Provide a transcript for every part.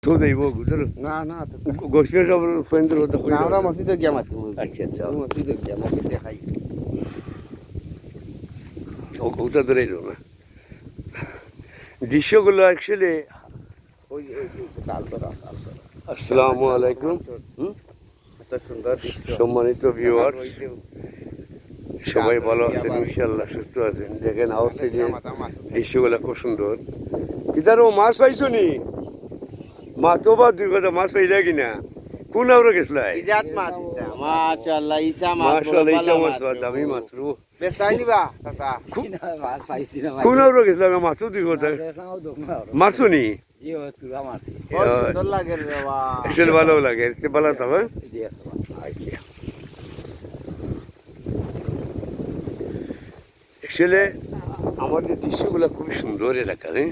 তো দেব গুজর না না গোষ্ঠীর সব ফ্রেন্ডদের হতে না আমরা মসজিদে গিয়া মাতি আচ্ছা আচ্ছা মসজিদে গিয়া মসজিদে খাই ওটা ধরে না দৃশ্যগুলো অ্যাকচুয়ালি ওই তালতরা আসসালামু আলাইকুম এত সুন্দর দৃশ্য সম্মানিত ভিউয়ার্স সবাই ভালো আছেন ইনশাআল্লাহ সুস্থ আছেন দেখেন আউটসাইডে দৃশ্যগুলো খুব সুন্দর কিতারও মাছ পাইছো নি মাছ তো বা দুই কথা মাছ পাইলা কিনা কোন আউরে গেছলাই ইজাত মাছ মাশাআল্লাহ ঈসা মাছ মাশাআল্লাহ ঈসা মাছ দামি মাছ রু বেশ তাই নিবা কাকা মাছ পাইছি না কোন আউরে গেছলাই মাছ তো দুই কথা মারছো নি সুন্দর লাগে রে বাবা আসলে ভালো লাগে সে ভালো তবে আসলে আমাদের দৃশ্যগুলো খুবই সুন্দর এলাকা হ্যাঁ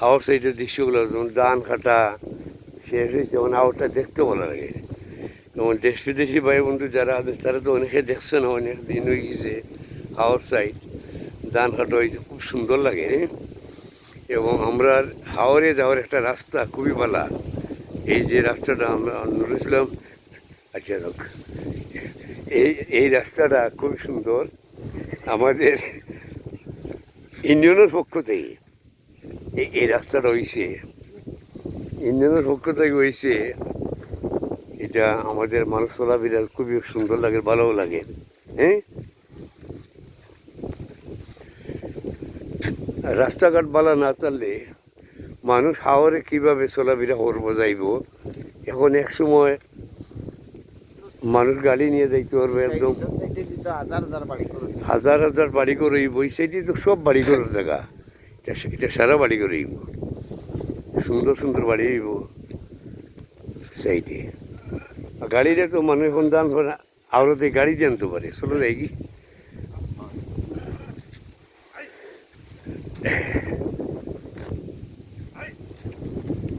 হাওয়ার সাইডের দৃশ্যগুলো যেমন ধান কাটা শেষ হয়েছে যেমন হাওয়াটা দেখতে ভালো লাগে যেমন দেশ বিদেশি ভাই বন্ধু যারা আছে তারা তো অনেকে দেখছে না অনেক দিন হয়ে গেছে হাওয়ার সাইড ধান কাটা হয়েছে খুব সুন্দর লাগে এবং আমরা হাওড়ে যাওয়ার একটা রাস্তা খুবই ভালো এই যে রাস্তাটা আমরা নুরেছিলাম আচ্ছা লোক এই রাস্তাটা খুব সুন্দর আমাদের ইউনিয়নের পক্ষ থেকে এই রাস্তাটা হয়েছে ইউনিয়নের পক্ষ থেকে হয়েছে এটা আমাদের মানুষ চলাফেরা খুবই সুন্দর লাগে ভালোও লাগে হ্যাঁ রাস্তাঘাট বালা না চললে মানুষ হাওরে কীভাবে চলাফেরা করবো যাইব এখন এক সময় মানুষ গাড়ি নিয়ে যাইতে পারবে একদম হাজার হাজার বাড়ি করেইব সেটি তো সব বাড়ি করার জায়গা এটা সারা বাড়ি করেইব সুন্দর সুন্দর বাড়ি হইব সাইডে গাড়িরে তো মানুষ এখন দান করে আরোতে গাড়ি জানতে পারে চলে যাই কি